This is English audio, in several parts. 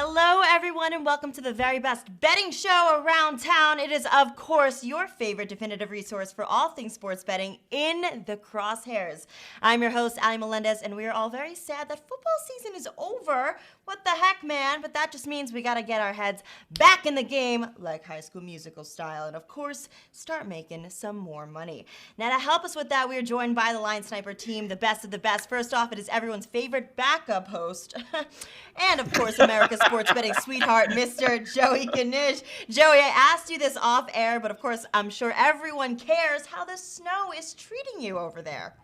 Hello, everyone, and welcome to the very best betting show around town. It is, of course, your favorite definitive resource for all things sports betting in the Crosshairs. I'm your host, Ali Melendez, and we are all very sad that football season is over. What the heck, man? But that just means we got to get our heads back in the game like High School Musical style and, of course, start making some more money. Now, to help us with that, we are joined by the Line Sniper team, the best of the best. First off, it is everyone's favorite backup host and, of course, America's sports betting sweetheart, Mr. Joey Knish. Joey, I asked you this off air, but of course, I'm sure everyone cares how the snow is treating you over there.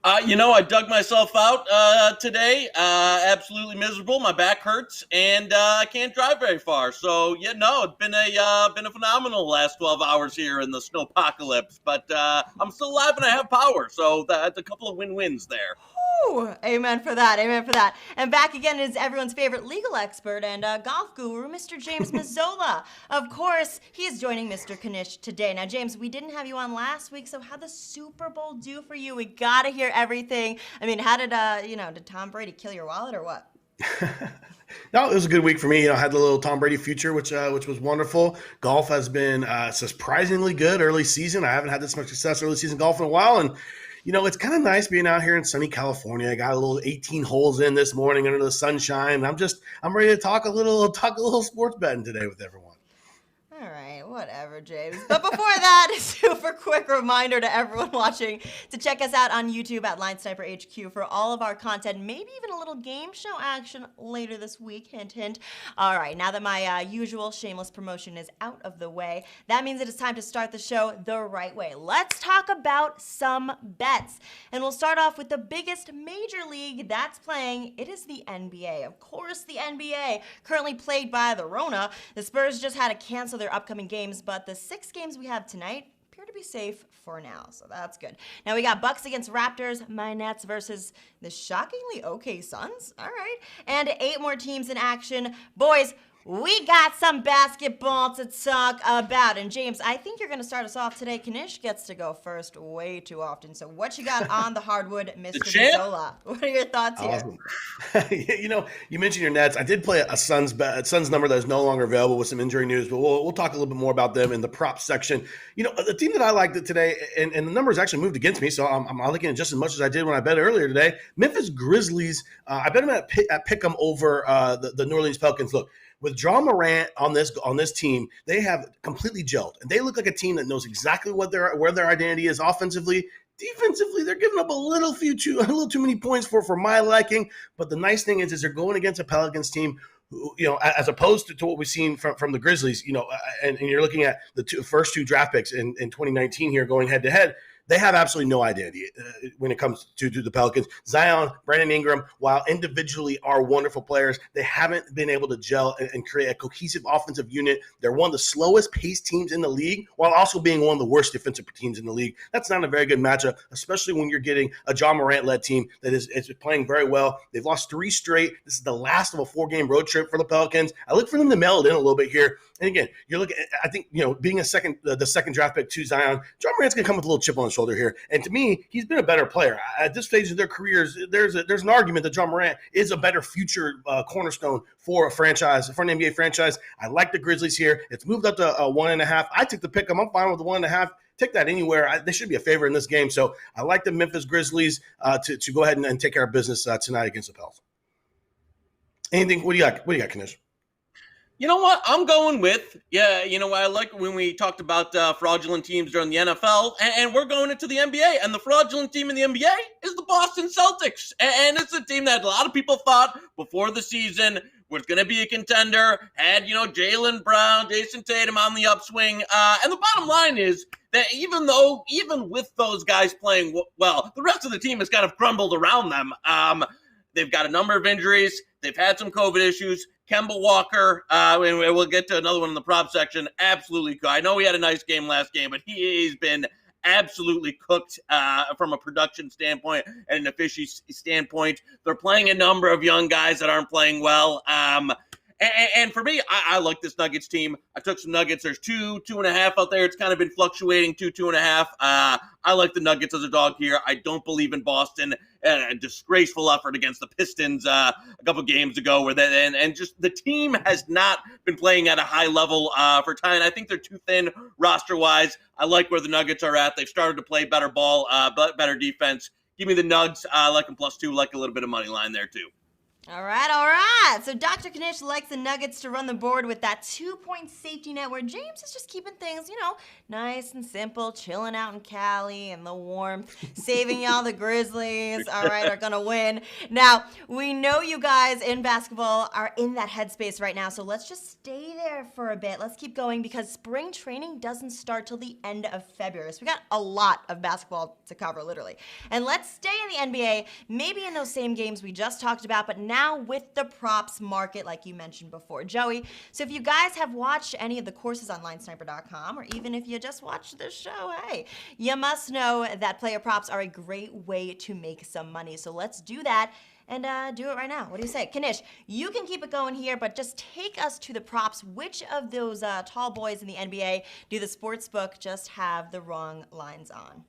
I dug myself out today. Absolutely miserable. My back hurts, and I can't drive very far. So, it's been a phenomenal last 12 hours here in the snowpocalypse. But I'm still alive and I have power, so that's a couple of win-wins there. Ooh, amen for that, amen for that. And back again is everyone's favorite legal expert and golf guru, Mr. James Mazolla. Of course, he is joining Mr. Knish today. Now, James, we didn't have you on last week, so how'd the Super Bowl do for you? We gotta hear everything. I mean, how did did Tom Brady kill your wallet or what? No, it was a good week for me. I had the little Tom Brady future, which was wonderful. Golf has been surprisingly good early season. I haven't had this much success early season golf in a while, and it's kind of nice being out here in sunny California. I got a little 18 holes in this morning under the sunshine. I'm ready to talk a little sports betting today with everyone. All right, whatever, James. But before that, a super quick reminder to everyone watching to check us out on YouTube at Line Sniper HQ for all of our content, maybe even a little game show action later this week, hint, hint. All right, now that my usual shameless promotion is out of the way, that means it is time to start the show the right way. Let's talk about some bets. And we'll start off with the biggest major league that's playing. It is the NBA. Of course, the NBA, currently plagued by the Rona. The Spurs just had to cancel their upcoming games, but the 6 games we have tonight appear to be safe for now, so that's good. Now we got Bucks against Raptors, my Nets versus the shockingly okay Suns, all right, and 8 more teams in action. Boys, we got some basketball to talk about. And James, I think you're going to start us off today. Knish gets to go first way too often. So what you got on the hardwood, Mr. Mazolla? What are your thoughts here? Awesome. You mentioned your Nets. I did play a Suns number that is no longer available with some injury news, but we'll talk a little bit more about them in the prop section. The team that I liked today, and the numbers actually moved against me, so I'm looking at just as much as I did when I bet earlier today. Memphis Grizzlies, I bet them at pick 'em over the New Orleans Pelicans. Look, with Ja Morant on this team, they have completely gelled, and they look like a team that knows exactly where their identity is offensively. Defensively, they're giving up a little too many points for my liking. But the nice thing is they're going against a Pelicans team who, as opposed to what we've seen from the Grizzlies, and you're looking at the first two draft picks in 2019 here going head to head. They have absolutely no identity when it comes to the Pelicans. Zion, Brandon Ingram, while individually are wonderful players, they haven't been able to gel and create a cohesive offensive unit. They're one of the slowest paced teams in the league, while also being one of the worst defensive teams in the league. That's not a very good matchup, especially when you're getting a Ja Morant-led team that is playing very well. They've lost 3 straight. This is the last of a 4-game road trip for the Pelicans. I look for them to mail it in a little bit here. And again, you're looking at, I think, being the second draft pick to Zion, Ja Morant's going to come with a little chip on his shoulder here. And to me, he's been a better player. At this stage of their careers, there's an argument that Ja Morant is a better future cornerstone for an NBA franchise. I like the Grizzlies here. It's moved up to 1.5. I took the pick. I'm fine with the 1.5. Take that anywhere. They should be a favorite in this game. So I like the Memphis Grizzlies to go ahead and take care of business tonight against the Pels. Anything? What do you got? What do you got, Knish? You know what? I'm going with, I like when we talked about fraudulent teams during the NFL, and we're going into the NBA, and the fraudulent team in the NBA is the Boston Celtics. And it's a team that a lot of people thought before the season was going to be a contender, had, Jaylen Brown, Jason Tatum on the upswing. And the bottom line is that even with those guys playing well, the rest of the team has kind of crumbled around them. They've got a number of injuries. They've had some COVID issues. Kemba Walker, and we'll get to another one in the prop section, absolutely good. I know he had a nice game last game, but he's been absolutely cooked from a production standpoint and an efficiency standpoint. They're playing a number of young guys that aren't playing well. And for me, I like this Nuggets team. I took some Nuggets. There's 2.5 out there. It's kind of been fluctuating, 2.5. I like the Nuggets as a dog here. I don't believe in Boston. A disgraceful effort against the Pistons a couple games ago, where and just the team has not been playing at a high level for time. I think they're too thin roster-wise. I like where the Nuggets are at. They've started to play better ball, better defense. Give me the Nugs. I like them +2. Like a little bit of money line there too. All right. So Dr. Knish likes the Nuggets to run the board with that 2-point safety net where James is just keeping things, nice and simple, chilling out in Cali and the warmth, saving y'all the Grizzlies, all right, are going to win. Now, we know you guys in basketball are in that headspace right now, so let's just stay there for a bit. Let's keep going because spring training doesn't start till the end of February. So we got a lot of basketball to cover, literally. And let's stay in the NBA, maybe in those same games we just talked about, but now with the props market, like you mentioned before, Joey. So if you guys have watched any of the courses on LineSniper.com, or even if you just watched this show, hey, you must know that player props are a great way to make some money. So let's do that and do it right now. What do you say? Knish, you can keep it going here, but just take us to the props. Which of those tall boys in the NBA do the sportsbook just have the wrong lines on?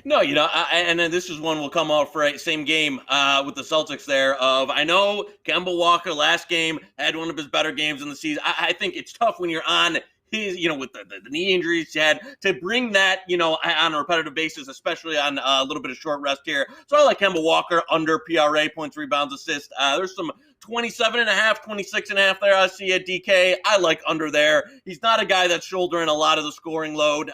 No, and then this is one will come out for same game with the Celtics there. I know Kemba Walker last game had one of his better games in the season. I think it's tough when you're on his, with the knee injuries he had to bring that, on a repetitive basis, especially on a little bit of short rest here. So I like Kemba Walker under PRA, points, rebounds, assists. There's some 27.5, 26.5 there. I see at DK. I like under there. He's not a guy that's shouldering a lot of the scoring load.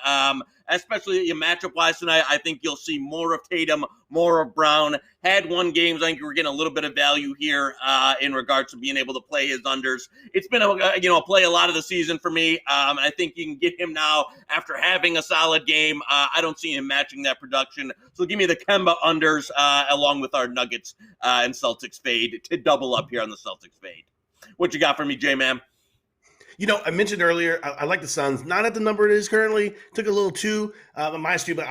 Especially matchup-wise tonight, I think you'll see more of Tatum, more of Brown. Had one game, I think we're getting a little bit of value here in regards to being able to play his unders. It's been a play a lot of the season for me, and I think you can get him now after having a solid game. I don't see him matching that production, so give me the Kemba unders along with our Nuggets and Celtics fade to double up here on the Celtics fade. What you got for me, J-Man? I mentioned earlier, I like the Suns. Not at the number it is currently. Took a little -2, but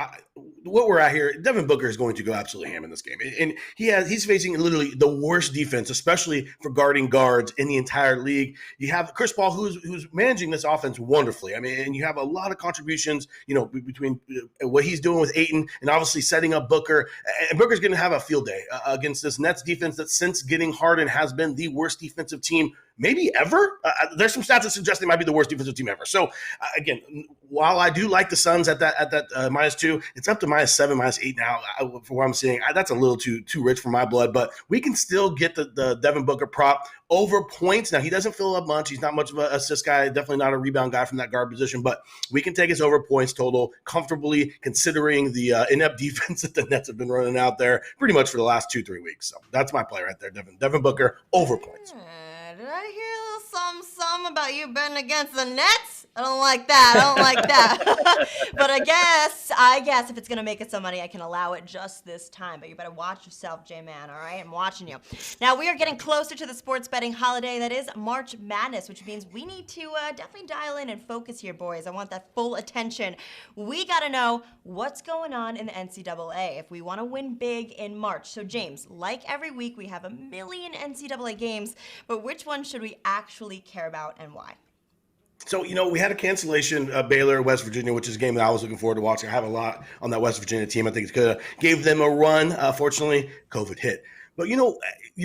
what we're at here, Devin Booker is going to go absolutely ham in this game. And he's facing literally the worst defense, especially for guarding guards in the entire league. You have Chris Paul, who's managing this offense wonderfully. I mean, and you have a lot of contributions, between what he's doing with Ayton and obviously setting up Booker. And Booker's going to have a field day against this Nets defense that since getting Harden has been the worst defensive team maybe ever. There's some stats that suggest they might be the worst defensive team ever. So again, while I do like the Suns at that -2, it's up to -7, -8 now for what I'm seeing. That's a little too rich for my blood, but we can still get the Devin Booker prop over points. Now, he doesn't fill up much. He's not much of an assist guy, definitely not a rebound guy from that guard position, but we can take his over points total comfortably considering the inept defense that the Nets have been running out there pretty much for the last 2-3 weeks. So that's my play right there, Devin Booker over points. Did I hear a little something about you betting against the Nets? I don't like that. But I guess if it's going to make us some money, I can allow it just this time. But you better watch yourself, J-Man, all right? I'm watching you. Now, we are getting closer to the sports betting holiday that is March Madness, which means we need to definitely dial in and focus here, boys. I want that full attention. We got to know what's going on in the NCAA if we want to win big in March. So, James, like every week, we have a million NCAA games, but which one should we actually care about and why? So, we had a cancellation, Baylor, West Virginia, which is a game that I was looking forward to watching. I have a lot on that West Virginia team. I think it could have gave them a run. Fortunately, COVID hit. But,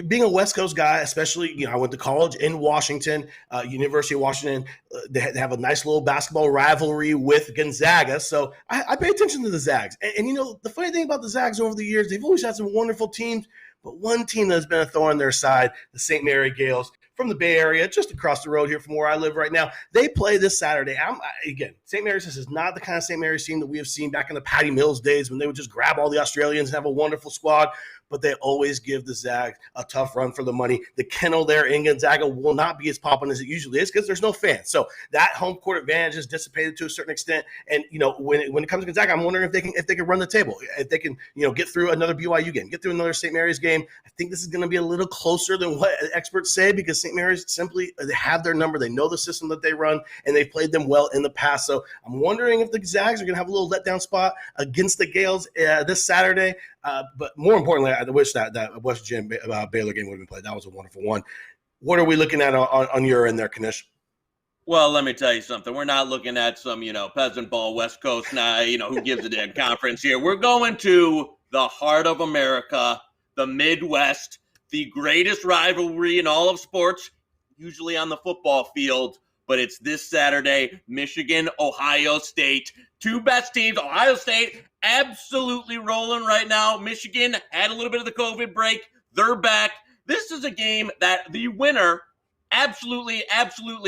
being a West Coast guy, especially, I went to college in Washington, University of Washington. They have a nice little basketball rivalry with Gonzaga. So I pay attention to the Zags. And the funny thing about the Zags over the years, they've always had some wonderful teams. But one team that's been a thorn in their side, the St. Mary Gales, from the Bay Area, just across the road here from where I live right now. They play this Saturday. Again, St. Mary's is not the kind of St. Mary's team that we have seen back in the Patty Mills days when they would just grab all the Australians and have a wonderful squad. But they always give the Zags a tough run for the money. The kennel there in Gonzaga will not be as popping as it usually is because there's no fans. So that home court advantage is dissipated to a certain extent. And when it comes to Gonzaga, I'm wondering if they can run the table, if they can get through another BYU game, get through another St. Mary's game. I think this is going to be a little closer than what experts say because St. Mary's simply they have their number. They know the system that they run, and they've played them well in the past. So I'm wondering if the Zags are going to have a little letdown spot against the Gales this Saturday. But more importantly, I wish that West Virginia Baylor game would have been played. That was a wonderful one. What are we looking at on your end there, Knish? Well, let me tell you something. We're not looking at some, peasant ball West Coast, who gives a damn conference here. We're going to the heart of America, the Midwest, the greatest rivalry in all of sports, usually on the football field, but it's this Saturday, Michigan, Ohio State. Two best teams. Ohio State absolutely rolling right now. Michigan had a little bit of the COVID break. They're back. This is a game that the winner absolutely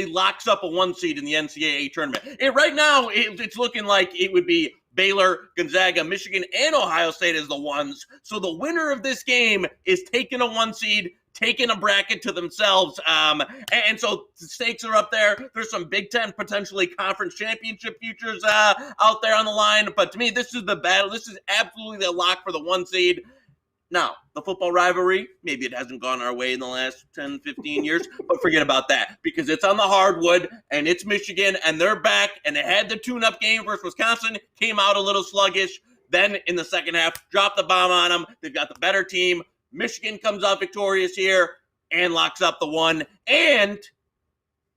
locks up a 1 seed in the NCAA tournament. Right now, it's looking like it would be Baylor, Gonzaga, Michigan, and Ohio State as the ones. So the winner of this game is taking a 1 seed, taking a bracket to themselves. And so the stakes are up there. There's some Big Ten, potentially conference championship futures out there on the line. But to me, this is the battle. This is absolutely the lock for the 1 seed. Now, the football rivalry, maybe it hasn't gone our way in the last 10, 15 years, but forget about that because it's on the hardwood and it's Michigan and they're back and they had the tune-up game versus Wisconsin, came out a little sluggish. Then in the second half, dropped the bomb on them. They've got the better team. Michigan comes out victorious here and locks up the 1. And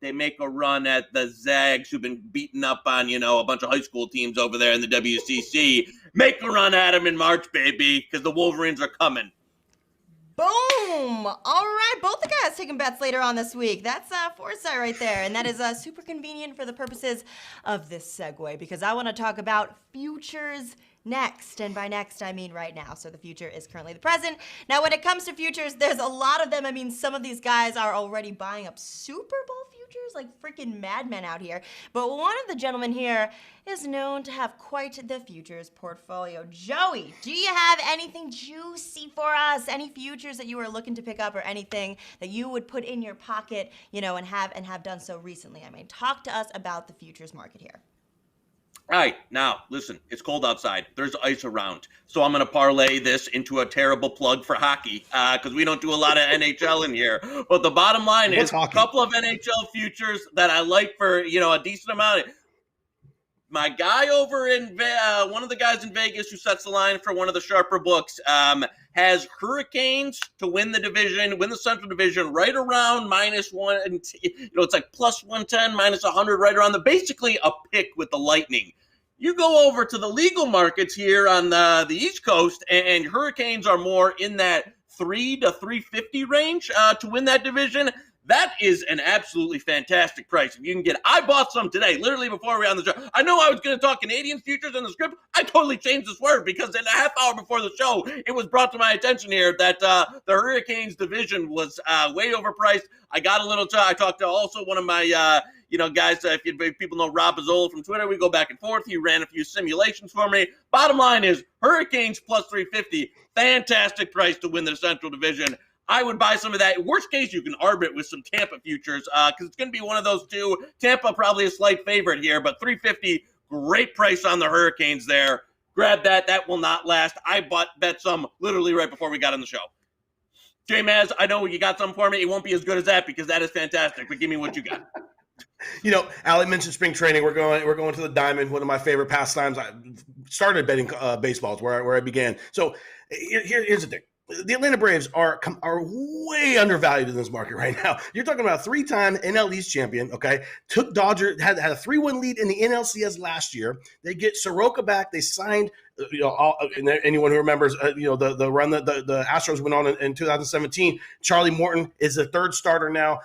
they make a run at the Zags who've been beating up on, a bunch of high school teams over there in the WCC. Make a run at them in March, baby, because the Wolverines are coming. Boom! All right, both the guys taking bets later on this week. That's foresight right there, and that is super convenient for the purposes of this segue because I want to talk about futures next, and by next I mean right now. So the future is currently the present. Now, when it comes to futures, there's a lot of them. I mean, some of these guys are already buying up Super Bowl futures like freaking madmen out here. But one of the gentlemen here is known to have quite the futures portfolio. Joey, do you have anything juicy for us? Any futures that you are looking to pick up or anything that you would put in your pocket, and have done so recently? I mean, talk to us about the futures market here. All right, now, listen, it's cold outside. There's ice around. So I'm going to parlay this into a terrible plug for hockey because we don't do a lot of NHL in here. But the bottom line is a couple of NHL futures that I like for, a decent amount. My guy over in one of the guys in Vegas who sets the line for one of the sharper books has Hurricanes to win the division, win the Central Division right around -1. And, it's like +110, -100, right around basically a pick with the Lightning. You go over to the legal markets here on the East Coast, and Hurricanes are more in that 3 to 350 range to win that division. That is an absolutely fantastic price. If you can I bought some today, literally before we were on the show. I know I was going to talk Canadian futures in the script. I totally changed this word because in a half hour before the show, it was brought to my attention here that the Hurricanes division was way overpriced. I got a little, I talked to also one of my, guys, if people know Rob Mazolla from Twitter, we go back and forth. He ran a few simulations for me. Bottom line is Hurricanes +350, fantastic price to win the Central Division. I would buy some of that. Worst case, you can arb it with some Tampa futures because it's going to be one of those two. Tampa probably a slight favorite here, but $350, great price on the Hurricanes there. Grab that. That will not last. I bet some literally right before we got on the show. J-Maz, I know you got some for me. It won't be as good as that because that is fantastic, but give me what you got. Alec mentioned spring training. We're going to the Diamond, one of my favorite pastimes. I started betting baseballs where I began. So here's the thing. The Atlanta Braves are way undervalued in this market right now. You're talking about a 3-time NL East champion, okay? Took Dodger, had a 3-1 lead in the NLCS last year. They get Soroka back. They signed, anyone who remembers, the run that the Astros went on in 2017. Charlie Morton is the third starter now,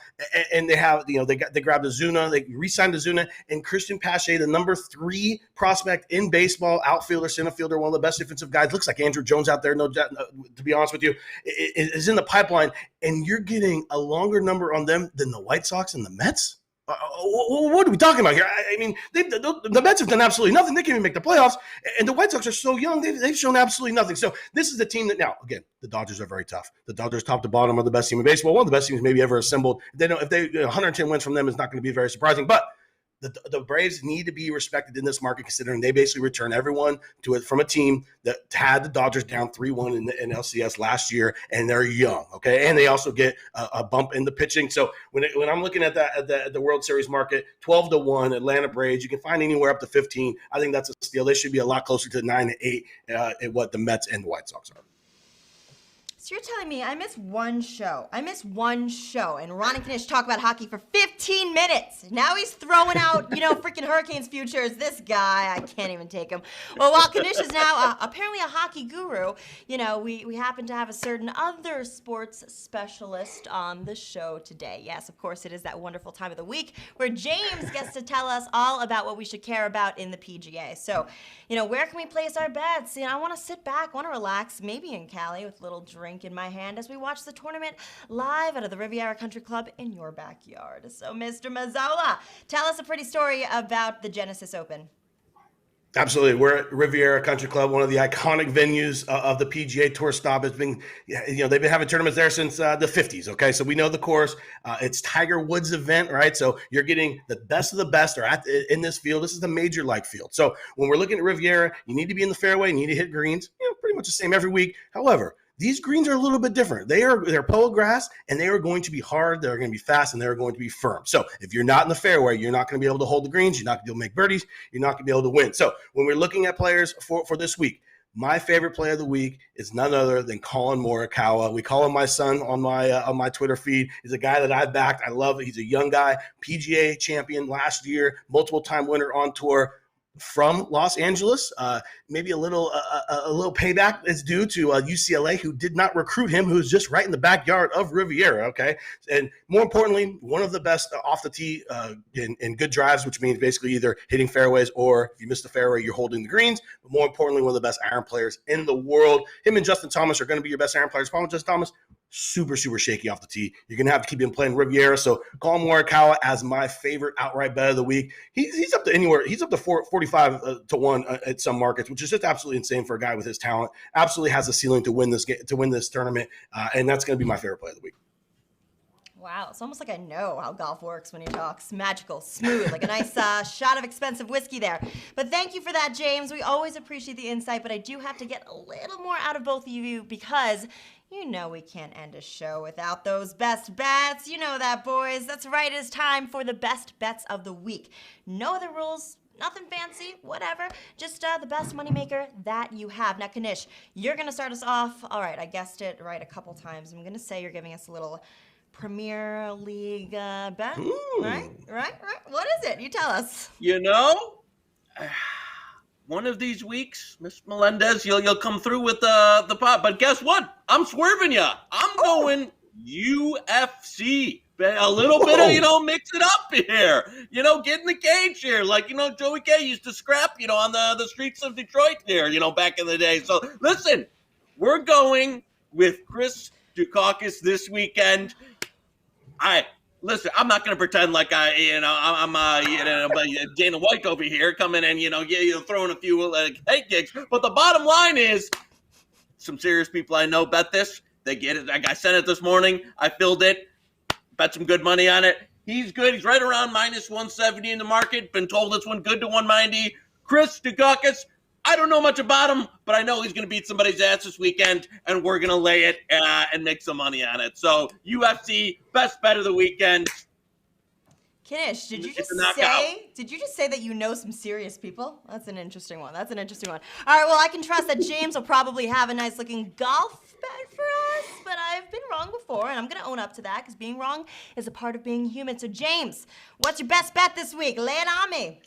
and they have, they grabbed Ozuna, they re-signed Ozuna, and Christian Pache, the number 3 prospect in baseball, outfielder, center fielder, one of the best defensive guys. Looks like Andrew Jones out there, to be honest with you, is in the pipeline, and you're getting a longer number on them than the White Sox and the Mets? What are we talking about here? I mean, the Mets have done absolutely nothing. They can't even make the playoffs, and the White Sox are so young. They've shown absolutely nothing. So this is the team that now, again, the Dodgers are very tough. The Dodgers, top to bottom, are the best team in baseball. One of the best teams maybe ever assembled. If they 110 wins from them is not going to be very surprising, but the Braves need to be respected in this market, considering they basically return everyone to it from a team that had the Dodgers down 3-1 in LCS last year, and they're young, okay? And they also get a bump in the pitching. So when I'm looking at the World Series market, 12-1, Atlanta Braves, you can find anywhere up to 15. I think that's a steal. They should be a lot closer to 9-8 at what the Mets and the White Sox are. So you're telling me I missed one show. And Ron and Knish talk about hockey for 15 minutes. Now he's throwing out, freaking Hurricanes futures. This guy, I can't even take him. Well, while Knish is now apparently a hockey guru, we happen to have a certain other sports specialist on the show today. Yes, of course, it is that wonderful time of the week where James gets to tell us all about what we should care about in the PGA. So, where can we place our bets? I want to sit back, want to relax, maybe in Cali with a little drink in my hand as we watch the tournament live out of the Riviera Country Club in your backyard. So, Mr. Mazolla, tell us a pretty story about the Genesis Open. Absolutely. We're at Riviera Country Club, one of the iconic venues of the PGA Tour stop. It's been, they've been having tournaments there since the 50s. Okay. So we know the course. It's Tiger Woods' event, right? So you're getting the best of the best in this field. This is the major-like field. So when we're looking at Riviera, you need to be in the fairway, you need to hit greens, pretty much the same every week. However, these greens are a little bit different. They're polo grass, and they are going to be hard. They're going to be fast, and they're going to be firm. So if you're not in the fairway, you're not going to be able to hold the greens. You're not going to be able to make birdies. You're not going to be able to win. So when we're looking at players for this week, my favorite player of the week is none other than Collin Morikawa. We call him my son on my Twitter feed. He's a guy that I've backed. I love it. He's a young guy, PGA champion last year, multiple-time winner on tour. From Los Angeles, maybe a little payback is due to UCLA, who did not recruit him, who's just right in the backyard of Riviera. Okay, and more importantly, one of the best off the tee in good drives, which means basically either hitting fairways or if you miss the fairway, you're holding the greens. But more importantly, one of the best iron players in the world. Him and Justin Thomas are going to be your best iron players. Problem with Justin Thomas, super shaky off the tee. You're going to have to keep him playing Riviera. So Collin Morikawa as my favorite outright bet of the week. He's up to anywhere. He's up to 45 to 1 at some markets, which is just absolutely insane for a guy with his talent. Absolutely has a ceiling to win this tournament. And that's going to be my favorite play of the week. Wow, it's almost like I know how golf works when he talks. Magical, smooth, like a nice shot of expensive whiskey there. But thank you for that, James. We always appreciate the insight, but I do have to get a little more out of both of you because we can't end a show without those best bets. You know that, boys. That's right, it is time for the best bets of the week. No other rules. Nothing fancy, whatever. Just the best moneymaker that you have. Now, Knish, you're going to start us off. All right, I guessed it right a couple times. I'm going to say you're giving us a little Premier League bet. Ooh. Right. What is it? You tell us. One of these weeks, Miss Melendez, you'll come through with the pot. But guess what? I'm swerving you. I'm going UFC. A little bit of, mix it up here. Get in the cage here. Like, Joey K used to scrap, on the streets of Detroit there, back in the day. So, listen, we're going with Chris Dukakis this weekend. Listen, I'm not going to pretend like I'm Dana White over here coming and, throwing a few hate gigs. But the bottom line is some serious people I know bet this. They get it. I sent it this morning. I filled it. Bet some good money on it. He's good. He's right around minus 170 in the market. Been told it's one good to 190. Chris Dukakis, I don't know much about him, but I know he's going to beat somebody's ass this weekend, and we're going to lay it and make some money on it. So, UFC, best bet of the weekend. Knish, did you just say that you know some serious people? That's an interesting one. All right, well, I can trust that James will probably have a nice looking golf bet for us, but I've been wrong before, and I'm going to own up to that because being wrong is a part of being human. So, James, what's your best bet this week? Lay it on me.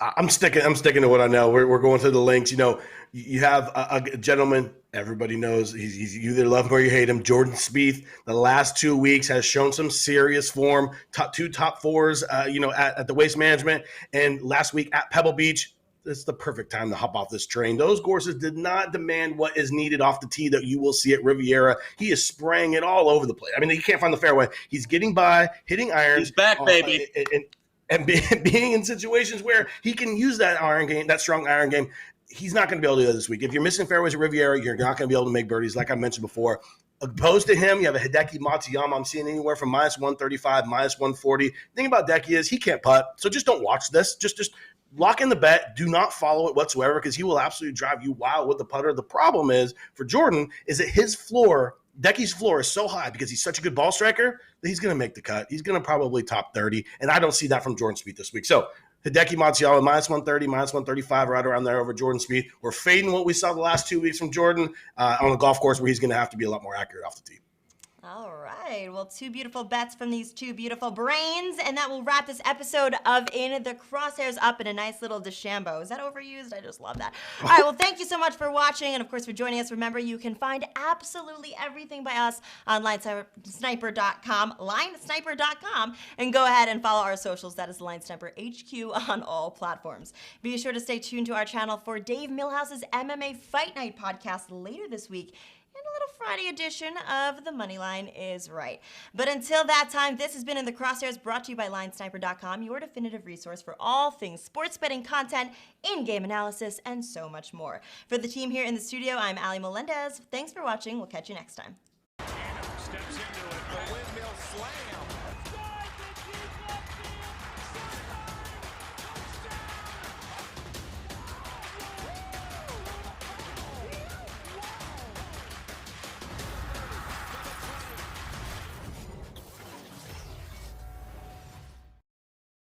I'm sticking to what I know. We're going through the links. You have a gentleman everybody knows. He's you either love him or you hate him. Jordan Spieth, the last 2 weeks has shown some serious form. Top fours, at the Waste Management, and last week at Pebble Beach. It's the perfect time to hop off this train. Those courses did not demand what is needed off the tee that you will see at Riviera. He is spraying it all over the place. I mean, he can't find the fairway. He's getting by, hitting irons. He's back, baby. And being in situations where he can use that iron game, that strong iron game. He's not going to be able to do that this week. If you're missing fairways at Riviera, you're not going to be able to make birdies, like I mentioned before. Opposed to him, you have a Hideki Matsuyama. I'm seeing anywhere from minus 135, minus 140. The thing about Hideki is he can't putt, so just don't watch this. Just lock in the bet. Do not follow it whatsoever because he will absolutely drive you wild with the putter. The problem is for Jordan is that his floor, Hideki's floor, is so high because he's such a good ball striker that he's going to make the cut. He's going to probably top 30, and I don't see that from Jordan Spieth this week. So Hideki Matsuyama, minus 130, minus 135, right around there over Jordan Spieth. We're fading what we saw the last 2 weeks from Jordan on the golf course, where he's going to have to be a lot more accurate off the tee. All right. Well, two beautiful bets from these two beautiful brains. And that will wrap this episode of In the Crosshairs up in a nice little DeChambeau. Is that overused? I just love that. All right. Well, thank you so much for watching. And, of course, for joining us. Remember, you can find absolutely everything by us on linesniper.com, and go ahead and follow our socials. That is Line Sniper HQ on all platforms. Be sure to stay tuned to our channel for Dave Millhouse's MMA Fight Night podcast later this week. And a little Friday edition of The Moneyline is Right. But until that time, this has been In the Crosshairs, brought to you by linesniper.com, your definitive resource for all things sports betting content, in-game analysis, and so much more. For the team here in the studio, I'm Ali Melendez. Thanks for watching. We'll catch you next time. Steps into it, the windmill slam.